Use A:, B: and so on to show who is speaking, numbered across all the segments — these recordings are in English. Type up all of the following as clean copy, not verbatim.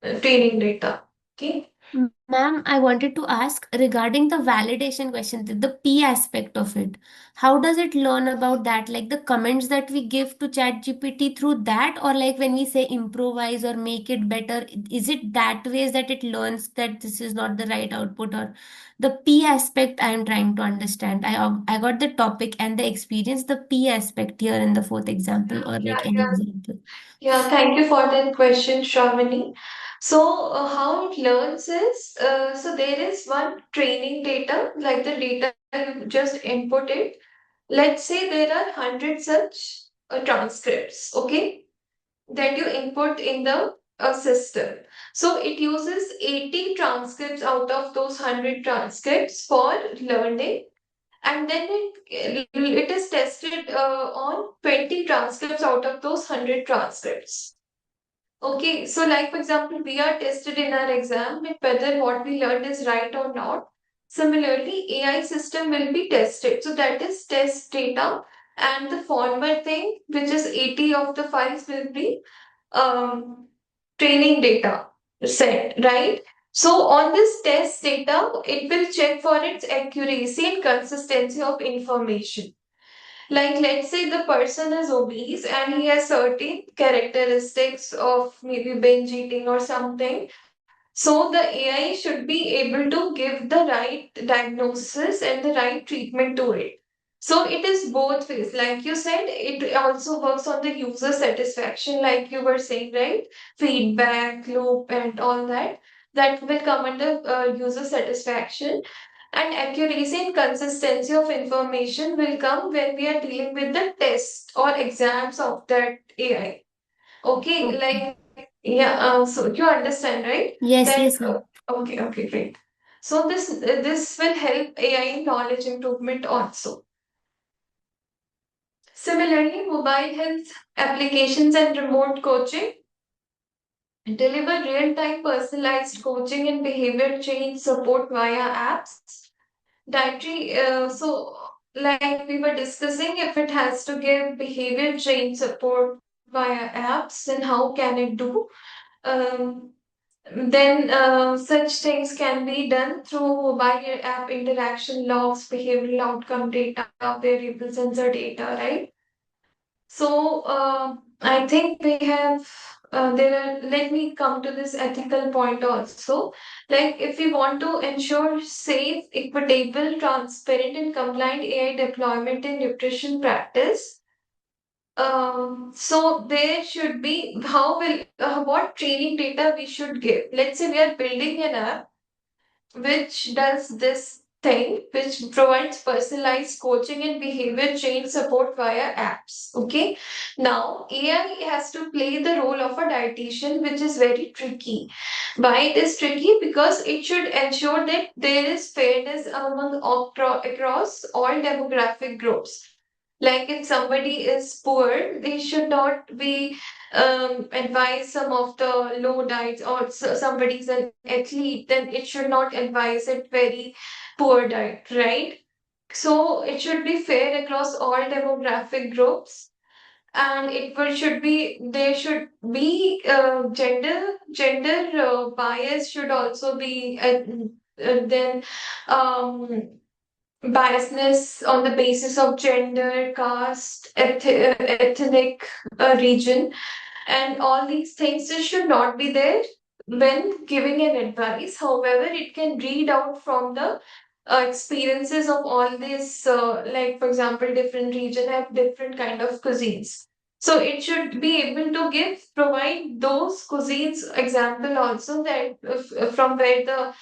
A: training data. Okay.
B: Ma'am, I wanted to ask regarding the validation question, the P aspect of it. How does it learn about that? Like the comments that we give to ChatGPT through that, or like when we say improvise or make it better, is it that ways that it learns that this is not the right output, or the P aspect I am trying to understand? I got the topic and the experience, the P aspect here in the fourth example, or
A: Yeah,
B: like an
A: yeah,
B: example.
A: yeah. Thank you for that question, Shravani. So, how it learns is, so there is one training data, like the data you just input it. Let's say there are 100 such transcripts, okay, that you input in the system. So it uses 80 transcripts out of those 100 transcripts for learning, and then it is tested on 20 transcripts out of those 100 transcripts. Okay, so like for example, we are tested in our exam with whether what we learned is right or not. Similarly, AI system will be tested. So that is test data, and the former thing, which is 80 of the files, will be um, training data set, right? So on this test data, it will check for its accuracy and consistency of information. Like, let's say the person is obese and he has certain characteristics of maybe binge eating or something. So the AI should be able to give the right diagnosis and the right treatment to it. So it is both ways. Like you said, it also works on the user satisfaction, like you were saying, right? Feedback loop and all that. That will come under user satisfaction. And accuracy and consistency of information will come when we are dealing with the test or exams of that AI. Okay,
B: Okay.
A: like, yeah, so you understand, right?
B: Yes,
A: That,
B: yes, ma'am.
A: okay, okay, great. So this will help AI in knowledge improvement also. Similarly, mobile health applications and remote coaching deliver real-time personalized coaching and behavior change support via apps. Dietary, like we were discussing, if it has to give behavior change support via apps, then how can it do? Um, then such things can be done through mobile app interaction logs, behavioral outcome data, variable sensor data, right? So I think we have there are. Let me come to this ethical point also. Like if we want to ensure safe, equitable, transparent, and compliant AI deployment in nutrition practice, so there should be how will what training data we should give. Let's say we are building an app which does this thing, which provides personalized coaching and behavior change support via apps. Okay. Now, AI has to play the role of a dietitian, which is very tricky. Why it is tricky? Because it should ensure that there is fairness across all demographic groups. Like if somebody is poor, they should not be advise some of the low diets, or somebody's an athlete, then it should not advise it very poor diet, right? So it should be fair across all demographic groups, and should be there should be gender bias should also be then um biasness on the basis of gender, caste, ethnic region, and all these things just should not be there when giving an advice. However, it can read out from the experiences of all these, like for example, different region have different kind of cuisines. So it should be able to provide those cuisines example also, that from where the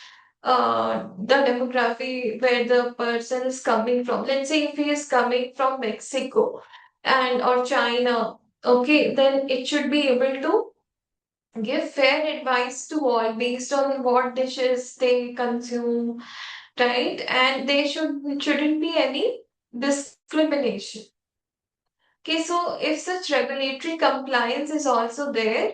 A: demography where the person is coming from. Let's say if he is coming from Mexico and or China, okay, then it should be able to give fair advice to all based on what dishes they consume, right? And there shouldn't be any discrimination. Okay, so if such regulatory compliance is also there,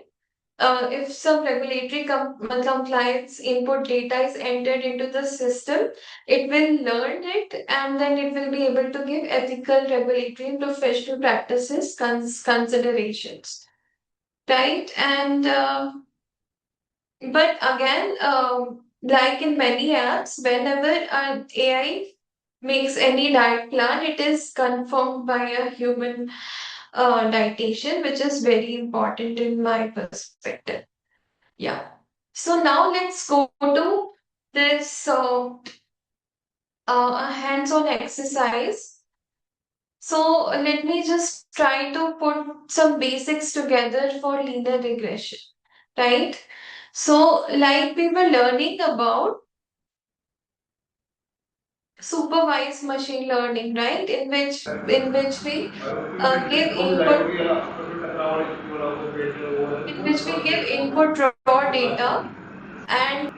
A: if some regulatory compliance input data is entered into the system, it will learn it, and then it will be able to give ethical, regulatory, and professional practices considerations, right? And But again, like in many apps, whenever an AI makes any diet plan, it is confirmed by a human dietitian, which is very important in my perspective. Yeah. So now let's go to this hands-on exercise. So let me just try to put some basics together for linear regression, right? So like we were learning about supervised machine learning, right? In which we give input in which we give input raw data and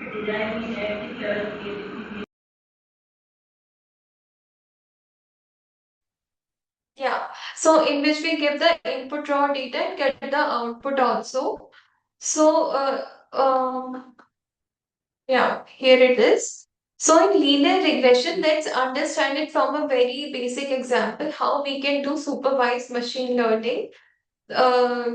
A: yeah, so in which we give the input raw data and get the output also. So yeah, here it is. So in linear regression, let's understand it from a very basic example, how we can do supervised machine learning uh,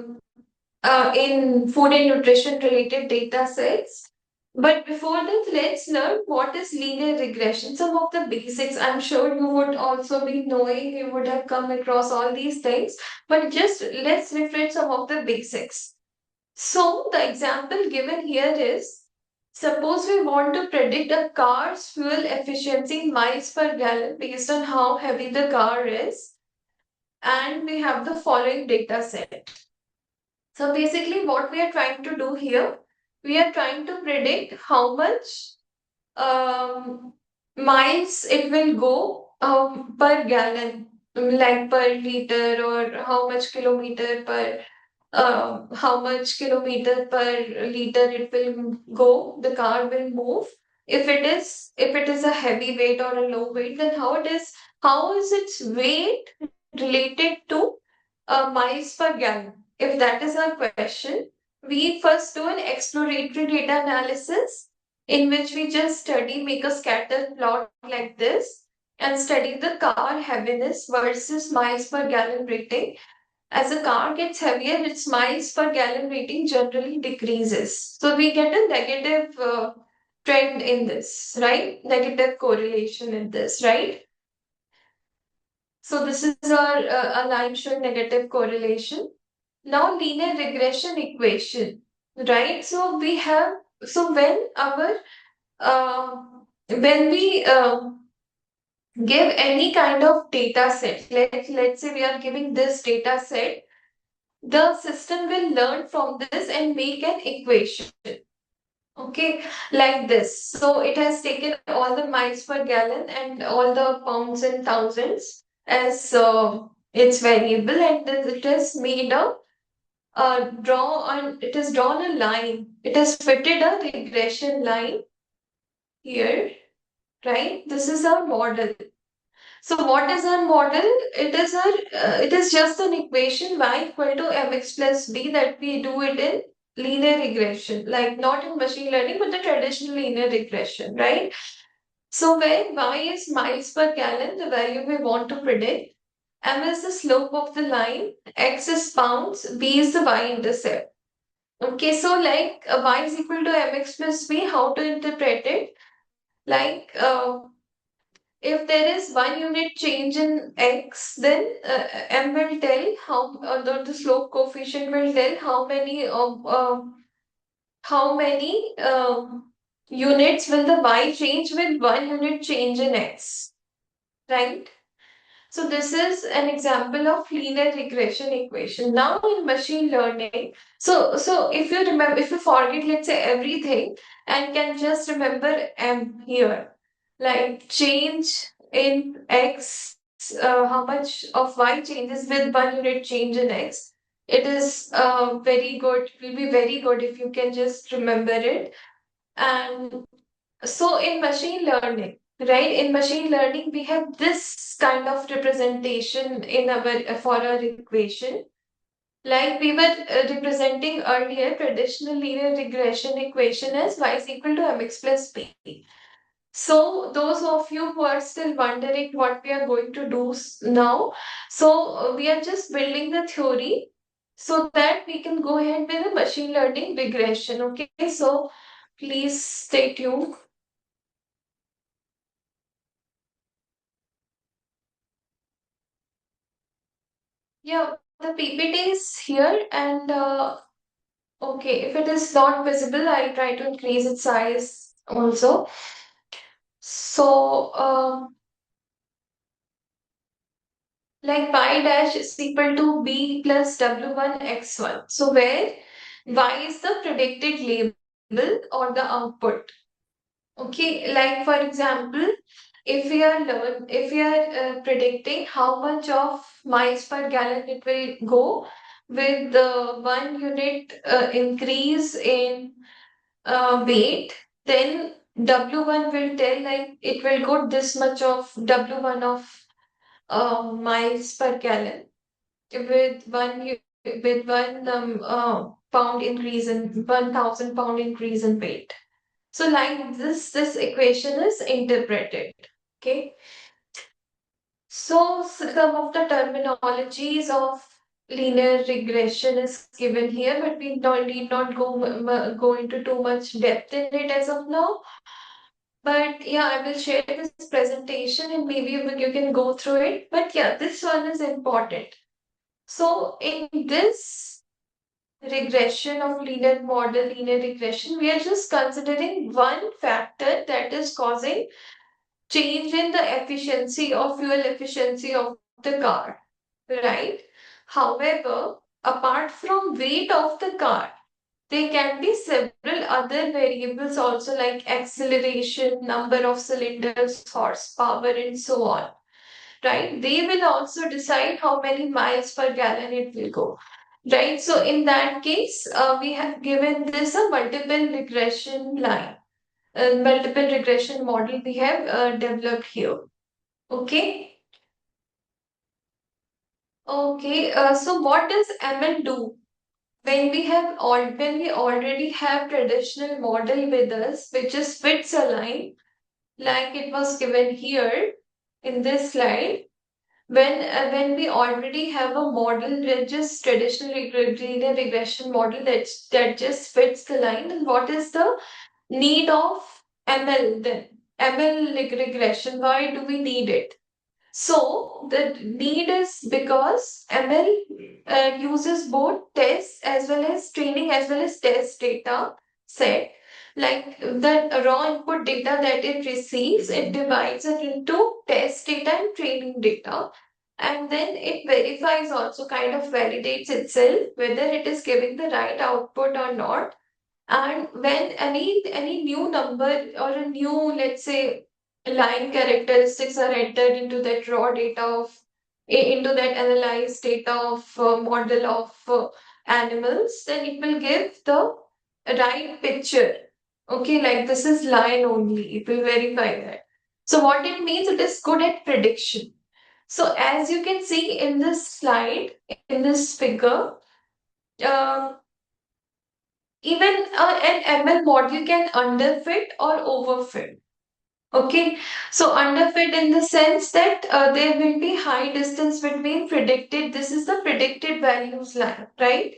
A: in food and nutrition related data sets. But before that, let's learn what is linear regression. Some of the basics, I'm sure you would also be knowing, you would have come across all these things, but just let's refresh some of the basics. So the example given here is, suppose we want to predict a car's fuel efficiency in miles per gallon based on how heavy the car is, and we have the following data set. So basically what we are trying to do here, we are trying to predict how much um, miles it will go per gallon, like per liter, or how much kilometer per liter it will go, the car will move. If it is a heavy weight or a low weight, then how is its weight related to miles per gallon? If that is our question, we first do an exploratory data analysis in which we just make a scatter plot like this and study the car heaviness versus miles per gallon rating. As a car gets heavier, its miles per gallon rating generally decreases. So we get a negative trend in this, right? Negative correlation in this, right? So this is our a line showing negative correlation. Now linear regression equation, right? So uh, when we give any kind of data set, let's say we are giving this data set, the system will learn from this and make an equation. Okay, like this. So it has taken all the miles per gallon and all the pounds and thousands as its variable, and then it has made a it has drawn a line. It has fitted a regression line here, right? This is our model. So what is our model? It is just an equation y equal to mx plus b that we do it in linear regression, like not in machine learning, but the traditional linear regression, right? So where y is miles per gallon, the value we want to predict, m is the slope of the line, x is pounds, b is the y-intercept. Okay, so like y is equal to mx plus b, how to interpret it? Like if there is 1 unit change in x, then m will tell the slope coefficient will tell how many units will the y change with 1 unit change in x, right? So this is an example of linear regression equation. Now in machine learning, so if you forget, let's say everything, and can just remember m here, like change in x, how much of y changes with 1 unit change in x. It is very good. It will be very good if you can just remember it. And so in machine learning, right? In machine learning, we have this kind of representation in our for our equation. Like we were representing earlier, traditional linear regression equation as y is equal to mx plus b. So those of you who are still wondering what we are going to do now, so we are just building the theory. so that we can go ahead with the machine learning regression. Okay, so please stay tuned. Yeah, the PPT is here, and okay, if it is not visible, I'll try to increase its size also. So, like y dash is equal to b plus w1 x1. So, where y is the predicted label or the output. Okay, like for example, if we are predicting how much of miles per gallon it will go with the 1 unit increase in weight, then W1 will tell like it will go this much of W1 of miles per gallon with with 1 pound increase in 1,000 pound increase in weight. So like this equation is interpreted. Okay. So some of the terminologies of linear regression is given here, but we don't need not go into too much depth in it as of now. But yeah, I will share this presentation and maybe you can go through it. But yeah, this one is important. So in this regression of linear model, linear regression, we are just considering one factor that is causing change in the efficiency or fuel efficiency of the car, right? However, apart from weight of the car, there can be several other variables also like acceleration, number of cylinders, horsepower, and so on, right? They will also decide how many miles per gallon it will go, right? So in that case, we have given this a multiple regression line, a multiple regression model we have developed here. Okay. Okay. So what does ML do? When we already have traditional model with us, which is fits a line, like it was given here in this slide, when we already have a model with just traditional linear regression model that just fits the line, then what is the need of ML then? ML regression, why do we need it? So the need is because ML uses both test as well as training as well as test data set. Like the raw input data that it receives, it divides it into test data and training data. And then it verifies also kind of validates itself whether it is giving the right output or not. And when any new number or a new, let's say, line characteristics are entered into that raw data of into that analyzed data of model of animals, then it will give the right picture. Okay, like this is lion only. It will verify that. So what it means, it is good at prediction. So as you can see in this slide, in this figure, um, even an ML model can underfit or overfit. Okay, so underfit in the sense that there will be high distance between predicted, this is the predicted values line, right?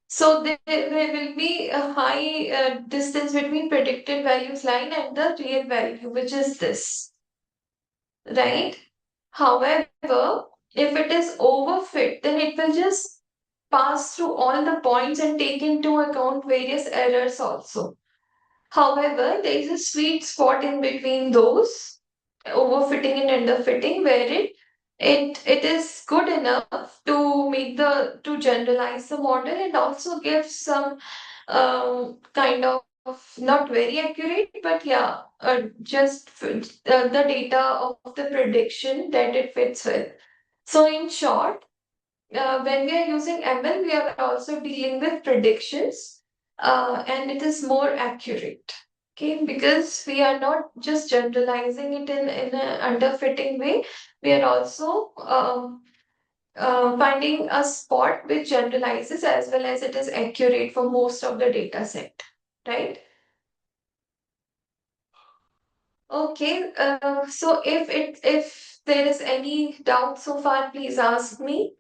A: So there will be a high distance between predicted values line and the real value, which is this, right? However, if it is overfit, then it will just pass through all the points and take into account various errors also. However, there is a sweet spot in between those, overfitting and underfitting, where it is good enough to make the to generalize the model and also give some kind of not very accurate, but yeah, just the data of the prediction that it fits with. So in short, when we are using ML, we are also dealing with predictions, and it is more accurate. Okay, because we are not just generalizing it in an underfitting way, we are also finding a spot which generalizes as well as it is accurate for most of the data set, right? Okay, so if there is any doubt so far, please ask me.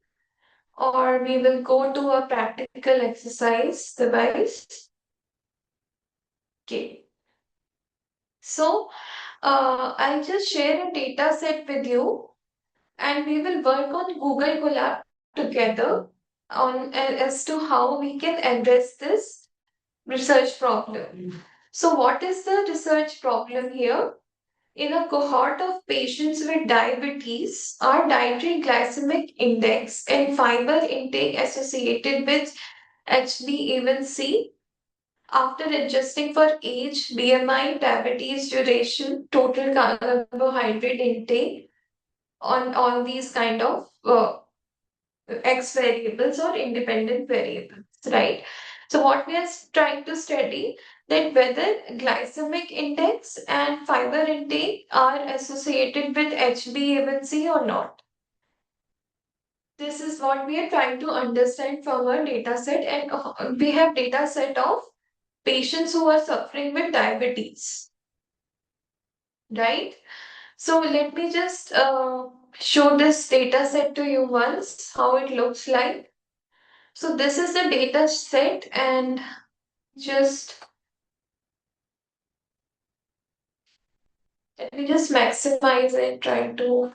A: or we will go to a practical exercise device. Okay. So I'll just share a data set with you, and we will work on Google Colab together on as to how we can address this research problem. So, what is the research problem here? In a cohort of patients with diabetes, our dietary glycemic index and fiber intake associated with HbA1c after adjusting for age, BMI, diabetes duration, total carbohydrate intake on all these kind of X variables or independent variables, right? So what we are trying to study that whether glycemic index and fiber intake are associated with HbA1c or not. This is what we are trying to understand from our data set, and we have data set of patients who are suffering with diabetes, right? So let me just show this data set to you once, how it looks like. So this is the data set, and just let me just maximize it, try to,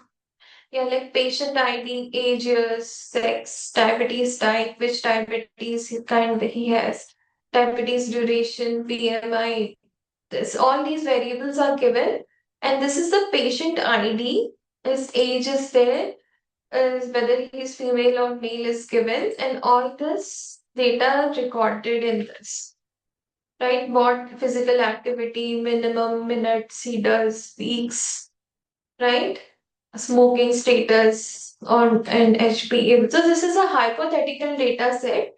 A: yeah, like patient ID, age, years, sex, diabetes type, which diabetes kind he has, diabetes duration, BMI, this all these variables are given, and this is the patient ID. His age is there, is whether he is female or male is given, and all this data recorded in this. Right? What physical activity, minimum minutes he does, weeks, right? Smoking status on and HPA. So this is a hypothetical data set.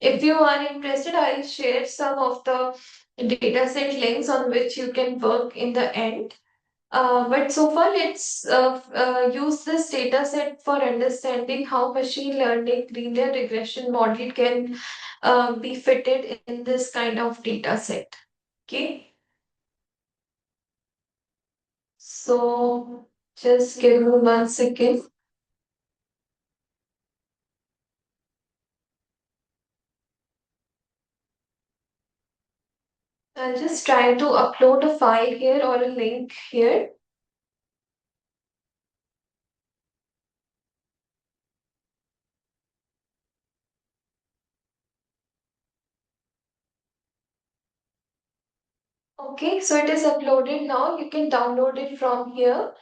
A: If you are interested, I'll share some of the data set links on which you can work in the end. But so far, let's use this data set for understanding how machine learning linear regression model can be fitted in this kind of data set. Okay, so just give me 1 second. I'll just try to upload a file here or a link here. Okay, so it is uploaded now. You can download it from here.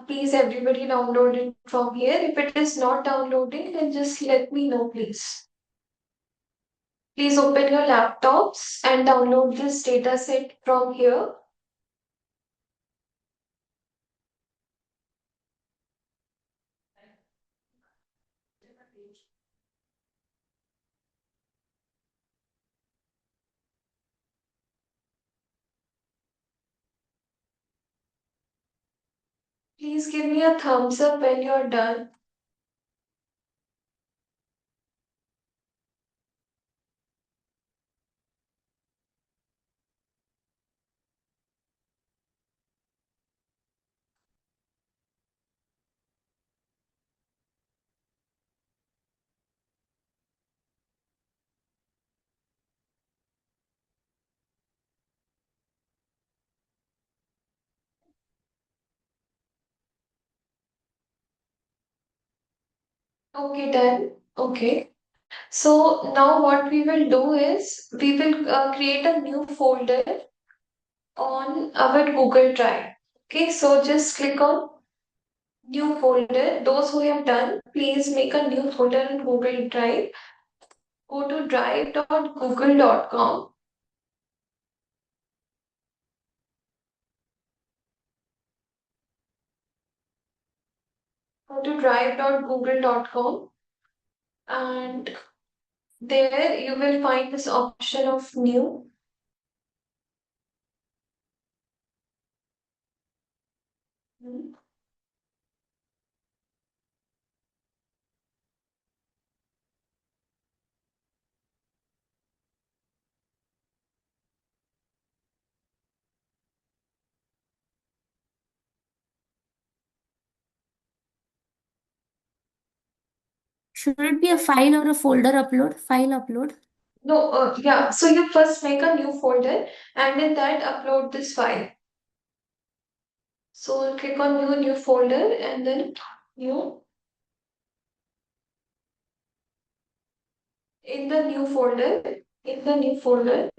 A: Please, everybody, download it from here. If it is not downloading, then just let me know, please. Please open your laptops and download this data set from here. Please give me a thumbs up when you're done. Okay, done. Okay. So now what we will do is we will create a new folder on our Google Drive. Okay, so just click on new folder. Those who have done, please make a new folder in Google Drive. Go to drive.google.com. Go to drive.google.com, and there you will find this option of new.
B: Should it be a file or a folder upload? File upload.
A: No, yeah. So you first make a new folder and in that upload this file. So click on new folder and then new. In the new folder, in the new folder,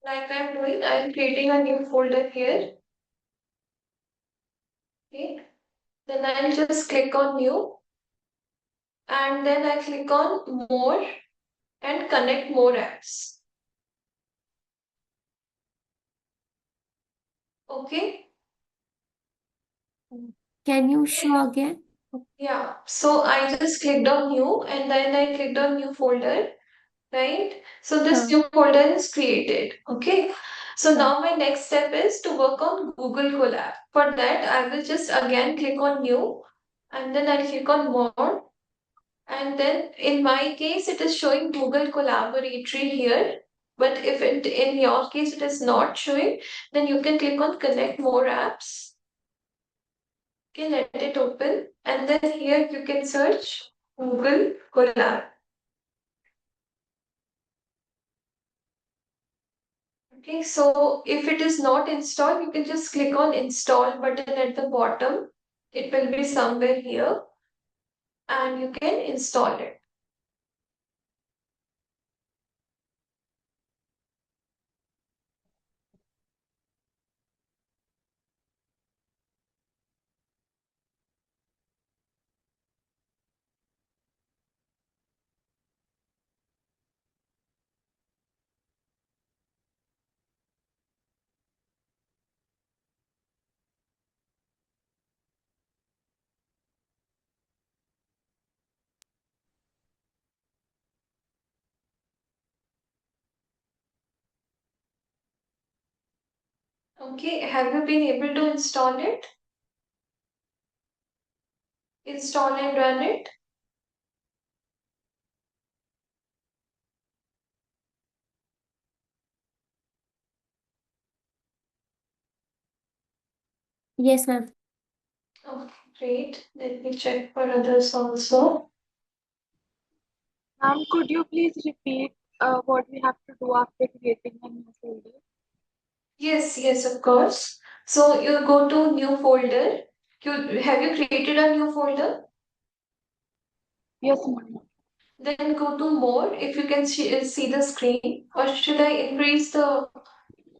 A: like I'm doing, I'm creating a new folder here. Okay. Then I'll just click on new and then I click on more and connect more apps. Okay.
B: Can you show again?
A: Yeah. So I just clicked on new and then I clicked on new folder, right? So this
B: Huh.
A: new folder is created. Okay. So now my next step is to work on Google Colab. For that, I will just again click on new and then I'll click on more. And then in my case, it is showing Google Collaboratory here. But if it in your case it is not showing, then you can click on connect more apps. Okay, let it open. And then here you can search Google Colab. Okay, so if it is not installed, you can just click on install button at the bottom. It will be somewhere here and you can install it. Okay, have you been able to install it? Install and run it.
B: Yes, ma'am.
A: Okay, great. Let me check for others also.
C: Ma'am, could you please repeat what we have to do after creating a new folder?
A: Yes, yes, of course. So you go to new folder. Have you created a new folder?
C: Yes, ma'am.
A: Then go to more if you can see the screen. Or should I increase the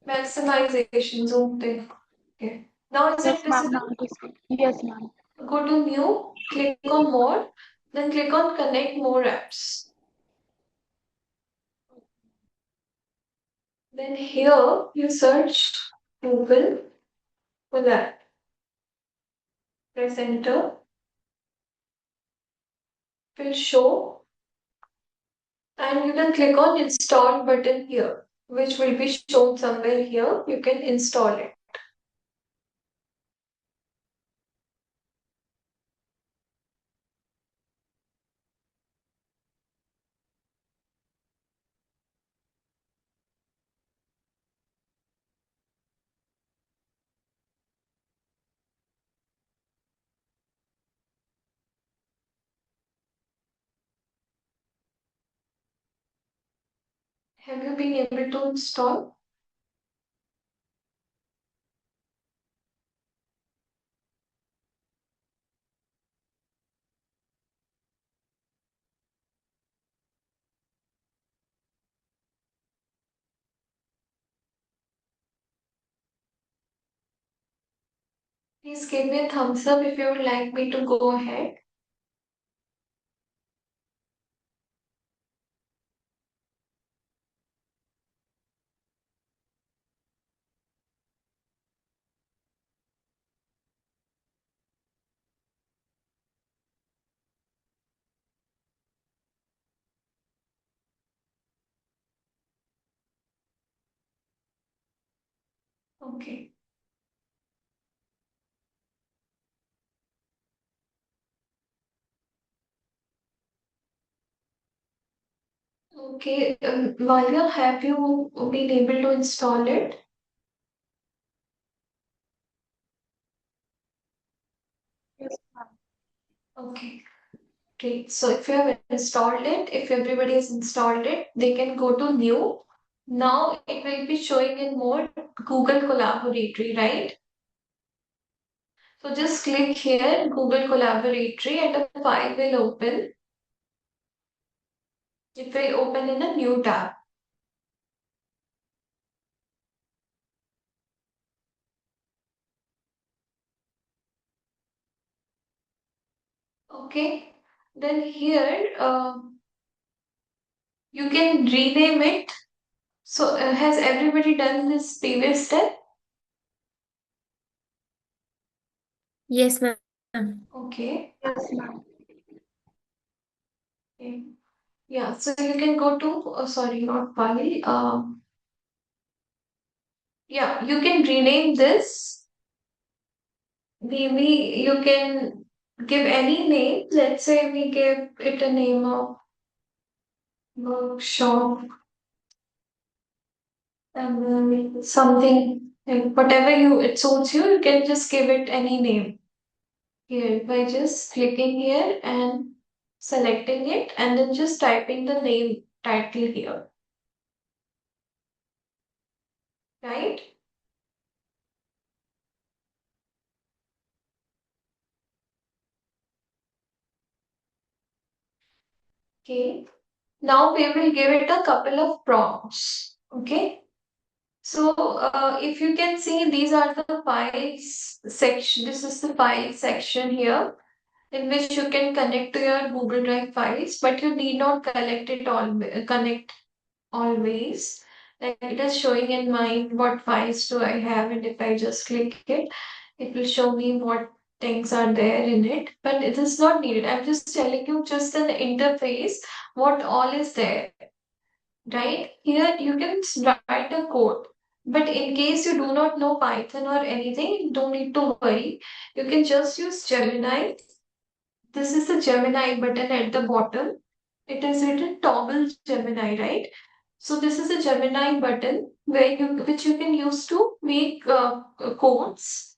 A: maximization zoom thing? Okay. Now is
C: Yes,
A: it
C: ma'am.
A: visible?
C: Now it is good. Yes, ma'am.
A: Go to new, click on more, then click on connect more apps. Then here you search Google for that. Press enter. Will show and you can click on install button here, which will be shown somewhere here. You can install it. Have you been able to install? Please give me a thumbs up if you would like me to go ahead. Okay. Okay, Malia, have you been able to install it?
C: Yes, ma'am.
A: Okay, great. So if you have installed it, if everybody has installed it, they can go to new. Now it will be showing in mode Google Collaboratory, right? So just click here, Google Collaboratory, and a file will open. It will open in a new tab. Okay. Then here, you can rename it. So has everybody done this previous step?
B: Yes, ma'am.
A: Okay.
C: Yes, ma'am.
A: Okay. Yeah. So you can go to, sorry, not file. Yeah, you can rename this. Maybe you can give any name. Let's say we give it a name of workshop and then something like whatever you it suits you. You can just give it any name here by just clicking here and selecting it and then just typing the name title here, right? Okay. Now we will give it a couple of prompts. Okay. So if you can see, these are the files section. This is the file section here in which you can connect to your Google Drive files, but you need not connect always. Like it is showing in mine what files do I have, and if I just click it, it will show me what things are there in it. But it is not needed. I'm just telling you just an interface, what all is there, right? Here you can write a code. But in case you do not know Python or anything, don't need to worry. You can just use Gemini. This is the Gemini button at the bottom. It is written toggle Gemini, right? So this is a Gemini button where which you can use to make codes.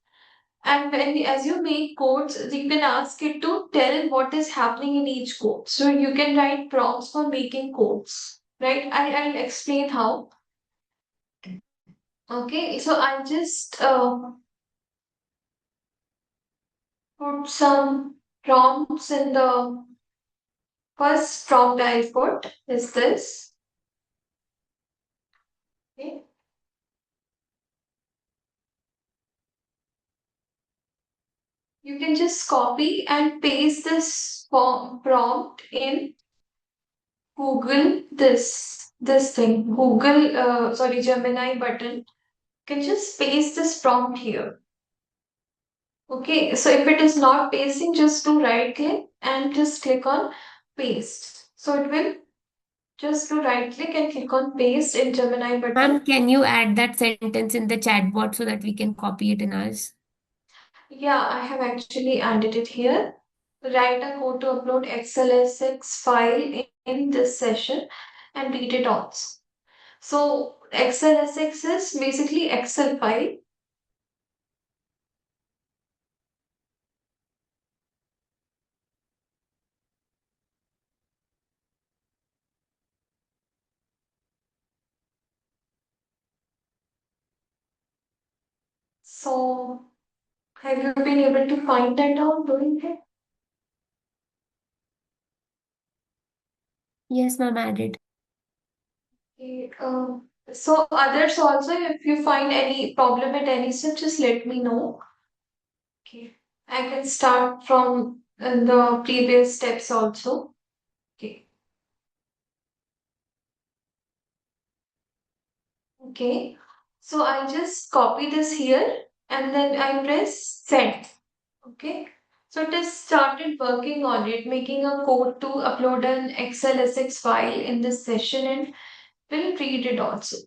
A: And when as you make codes, you can ask it to tell what is happening in each code. So you can write prompts for making codes, right? I'll explain how. Okay, so I'll just put some prompts in the first prompt I put is this. Okay. You can just copy and paste this prompt in Google this thing Google sorry Gemini button. You can just paste this prompt here. Okay, so if it is not pasting, just do right click and just click on paste. So it will just do right click and click on paste in Gemini button.
B: Ma'am, can you add that sentence in the chat box so that we can copy it in ours?
A: Yeah, I have actually added it here. Write a code to upload XLSX file in this session and read it also. So XLSX is basically Excel file. So have you been able to find that out doing it?
B: Yes, ma'am, add it.
A: Okay, so others also, if you find any problem at any step, just let me know. Okay, I can start from the previous steps also. Okay, okay. So I'll just copy this here and then I press send. Okay. So it has started working on it, making a code to upload an XLSX file in this session and we'll read it also.